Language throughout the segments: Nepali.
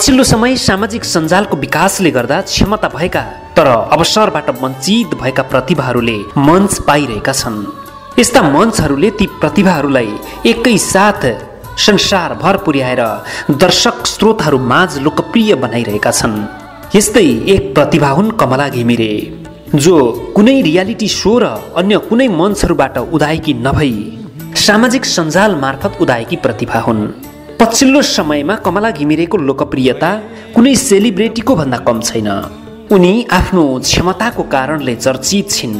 पछिल्लो समय सामाजिक सञ्जालको विकासले गर्दा क्षमता भएका तर अवसरबाट वञ्चित भएका प्रतिभाहरूले मञ्च पाइरहेका छन्। यस्ता मञ्चहरूले ती प्रतिभाहरूलाई एकैसाथ संसारभर पुर्याएर दर्शक श्रोताहरू माझ लोकप्रिय बनाइरहेका छन्। यस्तै एक प्रतिभा हुन् कमला घिमिरे, जो कुनै रियालिटी शो र अन्य कुनै मञ्चहरूबाट उदाएकी नभई सामाजिक सञ्जाल मार्फत उदाएकी प्रतिभा हुन्। पछिल्लो समयमा कमला घिमिरेको लोकप्रियता कुनै सेलिब्रेटीको भन्दा कम छैन। उनी आफ्नो क्षमताको कारणले चर्चित छिन्।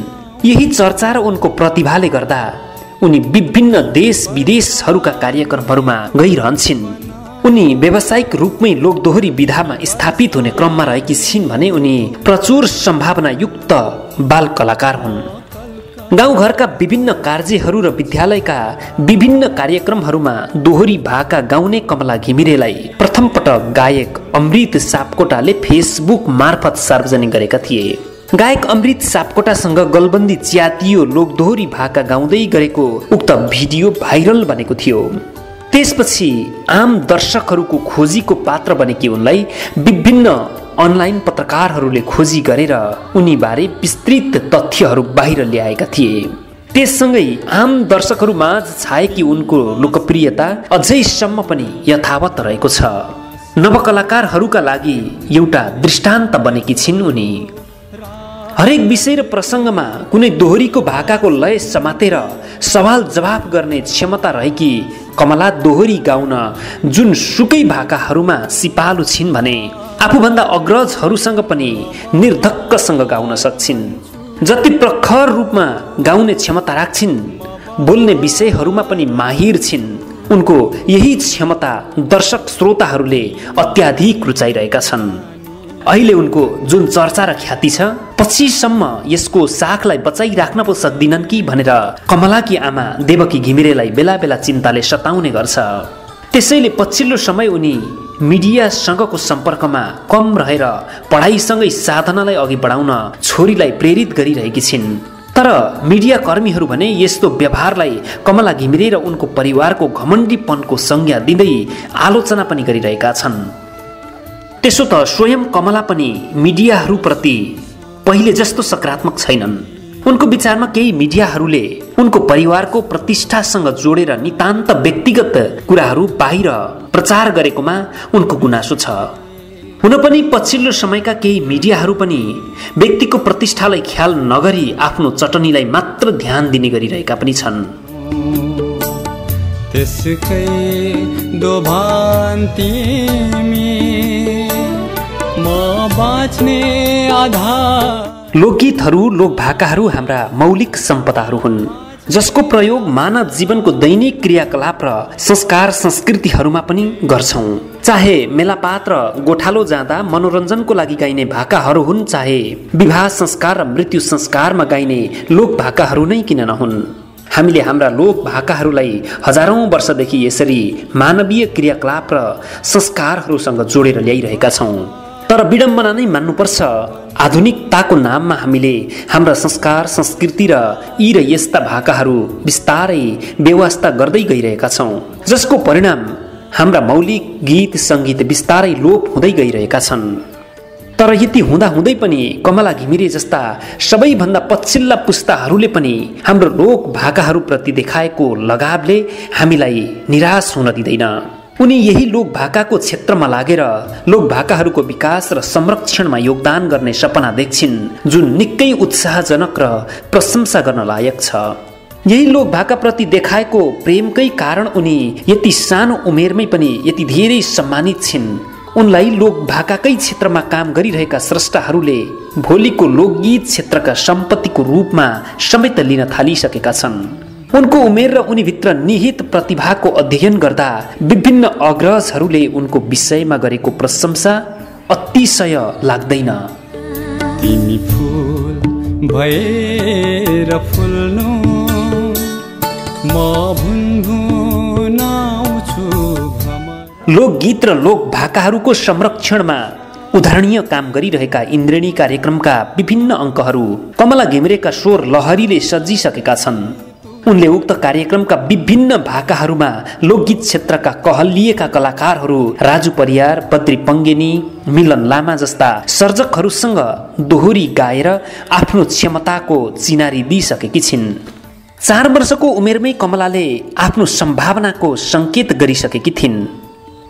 यही चर्चा र उनको प्रतिभाले गर्दा उनी विभिन्न देश विदेशहरूका कार्यक्रमहरूमा गइरहन्छन्। उनी व्यावसायिक रूपमै लोकदोहोरी विधामा स्थापित हुने क्रममा रहेकी छिन् भने उनी प्रचुर सम्भावनायुक्त बाल कलाकार हुन्। गाउँघरका विभिन्न कार्यहरू र विद्यालयका विभिन्न कार्यक्रमहरूमा दोहोरी भाका गाउने कमला घिमिरेलाई प्रथम पटक गायक अमृत सापकोटाले फेसबुक मार्फत सार्वजनिक गरेका थिए। गायक अमृत सापकोटासँग गलबन्दी च्यातियो लोकदोहोरी भाका गाउँदै गरेको उक्त भिडियो भाइरल बनेको थियो। त्यसपछि आम दर्शकहरूको खोजीको पात्र बनेकी उनलाई विभिन्न अनलाइन पत्रकारहरूले खोजी गरेर उनीबारे विस्तृत तथ्यहरू बाहिर ल्याएका थिए। त्यससँगै आम दर्शकहरूमाझ छाएकी उनको लोकप्रियता अझैसम्म पनि यथावत रहेको छ। नवकलाकारहरूका लागि एउटा दृष्टान्त बनेकी छिन् उनी। हरेक विषय र प्रसङ्गमा कुनै दोहोरीको भाकाको लय समातेर सवाल जवाफ गर्ने क्षमता रहेकी कमला दोहोरी गाउन जुन सुकै भाकाहरूमा सिपालु छिन् भने आफूभन्दा अग्रजहरूसँग पनि निर्धक्कसँग गाउन सक्छिन्। जति प्रखर रूपमा गाउने क्षमता राख्छिन्, बोल्ने विषयहरूमा पनि माहिर छिन्। उनको यही क्षमता दर्शक श्रोताहरूले अत्याधिक रुचाइरहेका छन्। अहिले उनको जुन चर्चा र ख्याति छ, पछिसम्म यसको साखलाई बचाइराख्न पो सक्दिनन् कि भनेर कमलाकी आमा देवकी घिमिरेलाई बेला बेला चिन्ताले सताउने गर्छ। त्यसैले पछिल्लो समय उनी मिडियासँगको सम्पर्कमा कम रहेर पढाइसँगै साधनालाई अघि बढाउन छोरीलाई प्रेरित गरिरहेकी छिन्। तर मिडिया कर्मीहरू भने यस्तो व्यवहारलाई कमला घिमिरे र उनको परिवारको घमण्डीपनको संज्ञा दिँदै आलोचना पनि गरिरहेका छन्। त्यसो त स्वयं कमला पनि मिडियाहरूप्रति पहिले जस्तो सकारात्मक छैनन्। उनको विचारमा केही मिडियाहरूले उनको परिवारको प्रतिष्ठासँग जोडेर नितान्त व्यक्तिगत कुराहरू बाहिर प्रचार गरेकोमा उनको गुनासो छ। हुन पनि पछिल्लो समयका केही मिडियाहरू पनि व्यक्तिको प्रतिष्ठालाई ख्याल नगरी आफ्नो चटनीलाई मात्र ध्यान दिने गरिरहेका पनि छन्। त्यसकै दोभान्तीमी म बाँच्ने आधार। लोकगीतहरू लोकभाकाहरू हाम्रा मौलिक सम्पदाहरू हुन्, जसको प्रयोग मानव जीवनको दैनिक क्रियाकलाप र संस्कार संस्कृतिहरूमा पनि गर्छौं। चाहे मेलापात र गोठालो जाँदा मनोरञ्जनको लागि गाइने भाकाहरू हुन्, चाहे विवाह संस्कार र मृत्यु संस्कारमा गाइने लोक भाकाहरू नै किन नहुन्। हामीले हाम्रा लोक भाकाहरूलाई हजारौं वर्षदेखि यसरी मानवीय क्रियाकलाप र संस्कारहरूसँग जोडेर ल्याइरहेका छौं। तर विडम्बना नै मान्नुपर्छ, आधुनिकताको नाममा हामीले हाम्रा संस्कार संस्कृति र यस्ता भाकाहरू बिस्तारै बेवास्ता गर्दै गइरहेका छौं, जसको परिणाम हाम्रा मौलिक गीत सङ्गीत बिस्तारै लोप हुँदै गइरहेका छन्। तर यति हुँदाहुँदै पनि कमला घिमिरे जस्ता सबैभन्दा पछिल्ला पुस्ताहरूले पनि हाम्रो लोक भाकाहरूप्रति देखाएको लगावले हामीलाई निराश हुन दिँदैन। उनी यही लोक भाकाको क्षेत्रमा लागेर लोक भाकाहरूको विकास र संरक्षणमा योगदान गर्ने सपना देख्छिन्, जुन निकै उत्साहजनक र प्रशंसा गर्न लायक छ। यही लोक भाकाप्रति देखाएको प्रेमकै कारण उनी यति सानो उमेरमै पनि यति धेरै सम्मानित छिन्। उनलाई लोक भाकाकै क्षेत्रमा काम गरिरहेका स्रष्टाहरूले भोलिको लोकगीत क्षेत्रका सम्पत्तिको रूपमा समेत लिन थालिसकेका छन्। उनको उमेर र उनीभित्र निहित प्रतिभाको अध्ययन गर्दा विभिन्न अग्रजहरूले उनको विषयमा गरेको प्रशंसा अतिशय लाग्दैन। तिमी फूल भएर फुल्नु म भुनभुन आउँछु। लोकगीत र लोक भाकाहरूको संरक्षणमा उदाहरणीय काम गरिरहेका इन्द्रेणी कार्यक्रमका विभिन्न अङ्कहरू कमला घिमिरेका स्वर लहरीले सजिसकेका छन्। उनले उक्त कार्यक्रमका विभिन्न भाकाहरूमा लोकगीत क्षेत्रका कहलिएका कलाकारहरू राजु परियार, बद्री पङ्गेनी, मिलन लामा जस्ता सर्जकहरूसँग दोहोरी गाएर आफ्नो क्षमताको चिनारी दिइसकेकी छिन्। 4 वर्षको उमेरमै कमलाले आफ्नो सम्भावनाको सङ्केत गरिसकेकी थिइन्।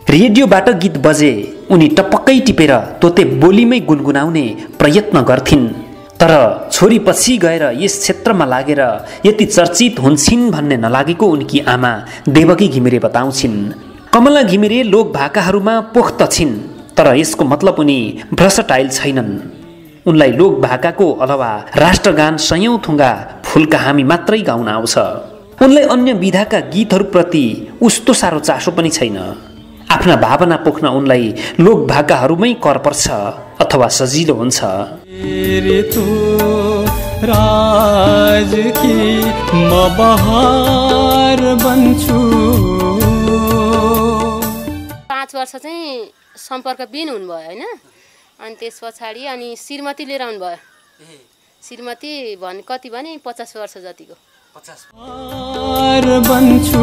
रेडियोबाट गीत बजे उनी टपक्कै टिपेर तोते बोलीमै गुनगुनाउने प्रयत्न गर्थिन्। तर छोरी पछि गएर यस क्षेत्रमा लागेर यति चर्चित हुन्छन् भन्ने नलागेको उनकी आमा देवकी घिमिरे बताउँछिन्। कमला घिमिरे लोक भाकाहरूमा पोख्त छिन्, तर यसको मतलब उनी भ्रष्टाइल छैनन्। उनलाई लोक भाकाको अलावा राष्ट्रगान सयौं थुङ्गा फुलका हामी मात्रै गाउन आउँछ। उनलाई अन्य विधाका गीतहरूप्रति उस्तो साह्रो चासो पनि छैन। आफ्ना भावना पोख्न उनलाई लोक भाकाहरूमै कर पर्छ अथवा सजिलो हुन्छ। राजकी म बहार बन्छु। 5 वर्ष चाहिँ सम्पर्कविहीन हुनुभयो होइन। अनि त्यस पछाडि अनि श्रीमती लिएर आउनुभयो। श्रीमती कति भने 50 वर्ष जतिको। 50 बन्छु।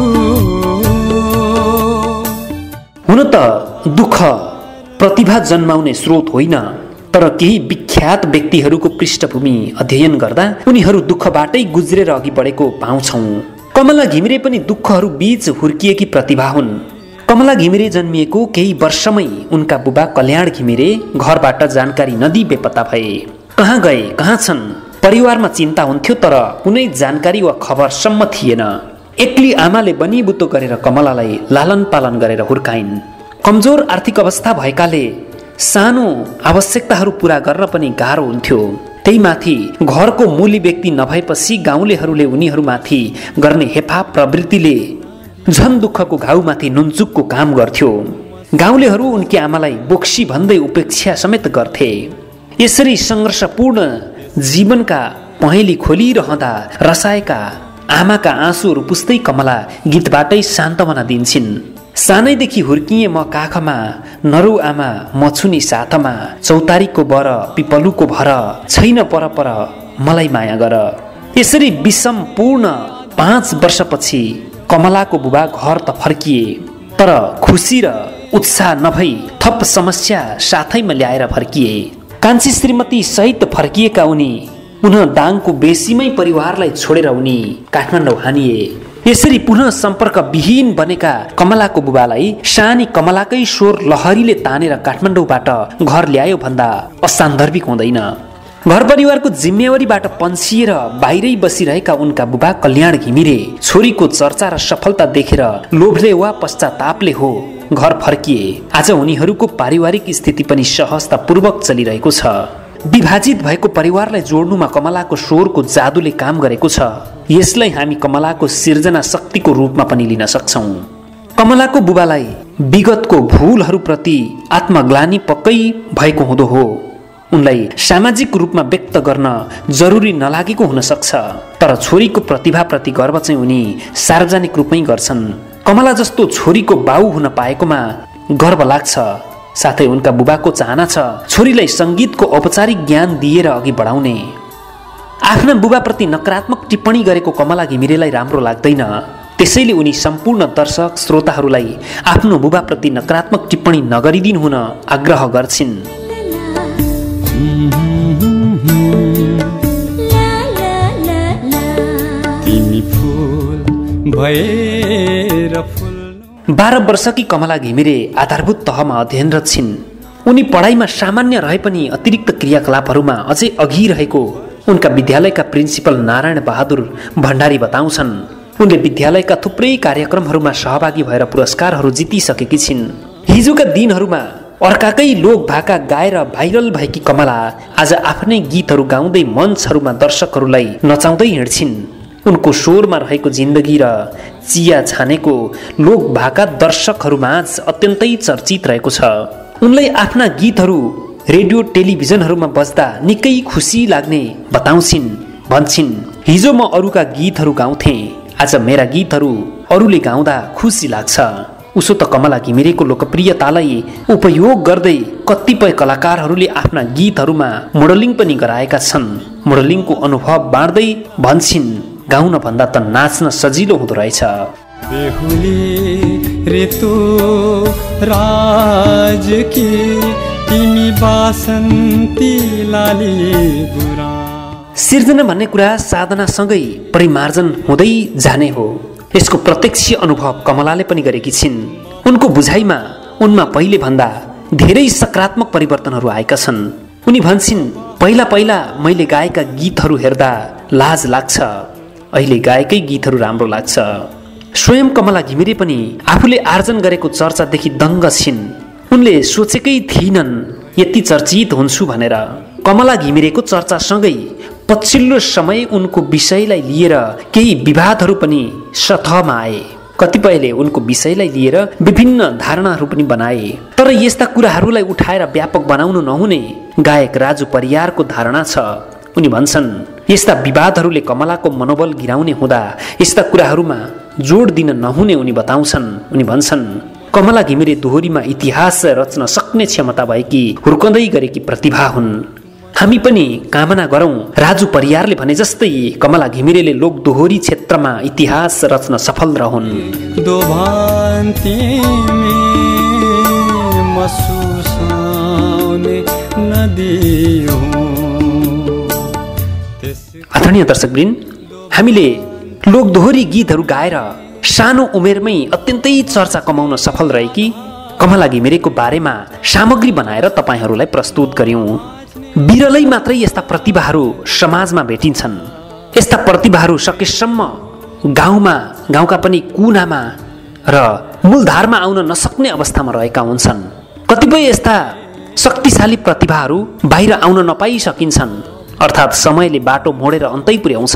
हुन त दुःख प्रतिभा जन्माउने स्रोत होइन, तर केही विख्यात व्यक्तिहरूको पृष्ठभूमि अध्ययन गर्दा उनीहरू दुःखबाटै गुज्रेर अघि बढेको पाउँछौँ। कमला घिमिरे पनि दुःखहरू बीच हुर्किएकी प्रतिभा हुन्। कमला घिमिरे जन्मिएको केही वर्षमै उनका बुबा कल्याण घिमिरे घरबाट जानकारी नदिई बेपत्ता भए। कहाँ गए, कहाँ छन्, परिवारमा चिन्ता हुन्थ्यो, तर कुनै जानकारी वा खबरसम्म थिएन। एक्ली आमाले बनिबुतो गरेर कमलालाई लालन पालन गरेर हुर्काइन्। कमजोर आर्थिक अवस्था भएकाले सानो आवश्यकताहरू पूरा गर्न पनि गाह्रो हुन्थ्यो। त्यही माथि घरको मूली व्यक्ति नभएपछि गाउँलेहरूले उनीहरूमाथि गर्ने हेफा प्रवृत्तिले झन दुःखको घाउमाथि नुनचुकको काम गर्थ्यो। गाउँलेहरू उनकी आमालाई बोक्सी भन्दै उपेक्षा समेत गर्थे। यसरी सङ्घर्षपूर्ण जीवनका पहेँली खोलिरहँदा रसाएका आमाका आँसुहरू पुस्दै कमला गीतबाटै सान्त्वना दिन्छन्। सानैदेखि हुर्किए म काखमा, नरौ आमा म छुनी साथमा, चौतारीको बर पिपलुको भर, छैन परपर मलाई माया गर। यसरी विषमपूर्ण 5 वर्षपछि कमलाको बुबा घर त फर्किए, तर खुसी र उत्साह नभई थप समस्या साथैमा ल्याएर फर्किए। कान्छी श्रीमती सहित फर्किएका उनी पुनः दाङको बेसीमै परिवारलाई छोडेर उनी काठमाडौँ हानिए। यसरी पुनः सम्पर्क विहीन बनेका कमलाको बुबालाई सानी कमलाकै स्वर लहरीले तानेर काठमाडौँबाट घर ल्यायो भन्दा असान्दर्भिक हुँदैन। घर परिवारको जिम्मेवारीबाट पन्सिएर बाहिरै बसिरहेका उनका बुबा कल्याण घिमिरे छोरीको चर्चा र सफलता देखेर लोभले वा पश्चातापले हो घर फर्किए। आज उनीहरूको पारिवारिक स्थिति पनि सहजतापूर्वक चलिरहेको छ। विभाजित भएको परिवारलाई जोड्नुमा कमलाको स्वरको जादुले काम गरेको छ। यसलाई हामी कमलाको सिर्जना शक्तिको रूपमा पनि लिन सक्छौँ। कमलाको बुबालाई विगतको भूलहरूप्रति आत्मग्लानि पक्कै भएको हुँदो हो। उनलाई सामाजिक रूपमा व्यक्त गर्न जरुरी नलागेको हुन सक्छ, तर छोरीको प्रतिभाप्रति गर्व चाहिँ उनी सार्वजनिक रूपमै गर्छन्। कमला जस्तो छोरीको बाउ हुन पाएकोमा गर्व लाग्छ। साथै उनका बुबाको चाहना छ छोरीलाई सङ्गीतको औपचारिक ज्ञान दिएर अघि बढाउने। आफ्ना बुबाप्रति नकारात्मक टिप्पणी गरेको कमला घिमिरेलाई राम्रो लाग्दैन। त्यसैले उनी सम्पूर्ण दर्शक श्रोताहरूलाई आफ्नो बुबाप्रति नकारात्मक टिप्पणी नगरिदिनु हुन आग्रह गर्छिन्। तिमी फूल भएर 12 वर्षकी कमला घिमिरे आधारभूत तहमा अध्ययनरत छिन्। उनी पढाइमा सामान्य रहे पनि अतिरिक्त क्रियाकलापहरूमा अझै अघि रहेको उनका विद्यालयका प्रिन्सिपल नारायण बहादुर भण्डारी बताउँछन्। उनले विद्यालयका थुप्रै कार्यक्रमहरूमा सहभागी भएर पुरस्कारहरू जितिसकेकी छिन्। हिजोका दिनहरूमा अर्काकै लोक भाका गाएर भाइरल भएकी कमला आज आफ्नै गीतहरू गाउँदै मञ्चहरूमा दर्शकहरूलाई नचाउँदै हिँड्छिन्। उनको स्वरमा रहेको जिन्दगी र चिया छानेको लोक भाका दर्शकहरूमाझ अत्यन्तै चर्चित रहेको छ। उनलाई आफ्ना गीतहरू रेडियो टेलिभिजनहरूमा बज्दा निकै खुसी लाग्ने बताउँछिन्। भन्छिन्, हिजो म अरूका गीतहरू गाउँथेँ, आज मेरा गीतहरू अरूले गाउँदा खुसी लाग्छ। उसो त कमला घिमिरेको लोकप्रियतालाई उपयोग गर्दै कतिपय कलाकारहरूले आफ्ना गीतहरूमा मोडलिङ पनि गराएका छन्। मोडलिङको अनुभव बाँड्दै भन्छिन्, गाउन भन्दा त नाच्न सजिलो हुँदो रहेछ। बेहुली ऋतु राज की तिमी बासन्ती लाली गुरा। सिर्जना भन्ने कुरा साधनासँगै परिमार्जन हुँदै जाने हो। यसको प्रत्यक्ष अनुभव कमलाले पनि गरेकी छिन्। उनको बुझाइमा उनमा पहिले भन्दा धेरै सकारात्मक परिवर्तनहरू आएका छन्। उनी भन्छन्, पहिला पहिला मैले गाएका गीतहरू हेर्दा लाज लाग्छ, अहिले गाएकै गीतहरू राम्रो लाग्छ। स्वयं कमला घिमिरे पनि आफूले आर्जन गरेको चर्चादेखि दङ्ग छिन्। उनले सोचेकै थिएनन् यति चर्चित हुन्छु भनेर। कमला घिमिरेको चर्चासँगै पछिल्लो समय उनको विषयलाई लिएर केही विवादहरू पनि सतहमा आए। कतिपयले उनको विषयलाई लिएर विभिन्न धारणाहरू पनि बनाए। तर यस्ता कुराहरूलाई उठाएर व्यापक बनाउनु नहुने गायक राजु परियारको धारणा छ। उनी भन्छन्, यस्ता विवादहरूले कमलाको मनोबल गिराउने हुँदा यस्ता कुराहरूमा जोड दिन नहुने उनी बताउँछन्। उनी भन्छन्, कमला घिमिरे दोहोरीमा इतिहास रच्न सक्ने क्षमता भएकी हुर्कँदै गरेकी प्रतिभा हुन्। हामी पनि कामना गरौँ राजु परियारले भने जस्तै कमला घिमिरेले लोक दोहोरी क्षेत्रमा इतिहास रच्न सफल रहन्। आदरणीय दर्शकवृन्द, हामीले लोक दोहोरी गीतहरू गाएर सानो उमेरमै अत्यन्तै चर्चा कमाउन सफल रहेकी कमला घिमिरेको बारेमा सामग्री बनाएर तपाईँहरूलाई प्रस्तुत गर्यौं। बिरलै मात्रै यस्ता प्रतिभाहरू समाजमा भेटिन्छन्। यस्ता प्रतिभाहरू सकेसम्म गाउँका पनि कुनामा र मूलधारमा आउन नसक्ने अवस्थामा रहेका हुन्छन्। कतिपय यस्ता शक्तिशाली प्रतिभाहरू बाहिर आउन नपाइसकिन्छन्, अर्थात् समयले बाटो मोडेर अन्तै पुर्याउँछ।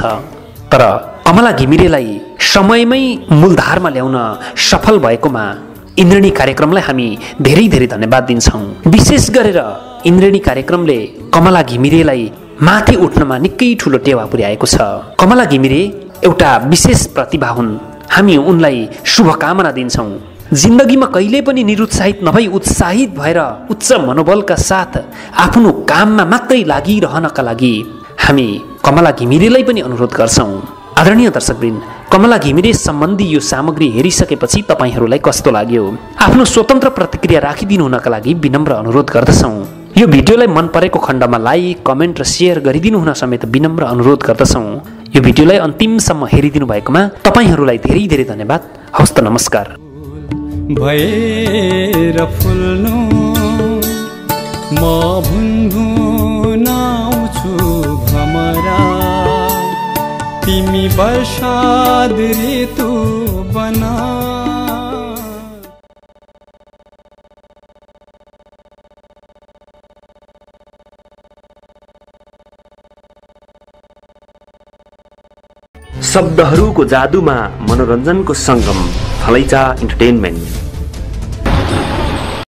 तर कमला घिमिरेलाई समयमै मूलधारमा ल्याउन सफल भएकोमा इन्द्रेणी कार्यक्रमलाई हामी धेरै धेरै धन्यवाद दिन्छौँ। विशेष गरेर इन्द्रेणी कार्यक्रमले कमला घिमिरेलाई माथि उठ्नमा निकै ठुलो टेवा पुर्याएको छ। कमला घिमिरे एउटा विशेष प्रतिभा हुन्। हामी उनलाई शुभकामना दिन्छौँ। जिन्दगीमा कहिले पनि निरुत्साहित नभई उत्साहित भएर उच्च मनोबलका साथ आफ्नो काममा मात्रै लागिरहनका लागि हामी कमला घिमिरेलाई पनि अनुरोध गर्छौँ। आदरणीय दर्शकवृन्द, कमला घिमिरे सम्बन्धी यो सामग्री हेरिसकेपछि तपाईँहरूलाई कस्तो लाग्यो? आफ्नो स्वतन्त्र प्रतिक्रिया राखिदिनु हुनका लागि विनम्र अनुरोध गर्दछौँ। यो भिडियोलाई मन परेको खण्डमा लाइक, कमेन्ट र सेयर गरिदिनु हुन समेत विनम्र अनुरोध गर्दछौँ। यो भिडियोलाई अन्तिमसम्म हेरिदिनु भएकोमा तपाईँहरूलाई धेरै धेरै धन्यवाद। हवस् त, नमस्कार। भएर फुल्नु म भुनभुन आउँछु भमरा, तिमी वर्षाद ऋतु बना। शब्दहरूको जादुमा मनोरञ्जनको सङ्गम, थलैचा इन्टरटेनमेन्ट।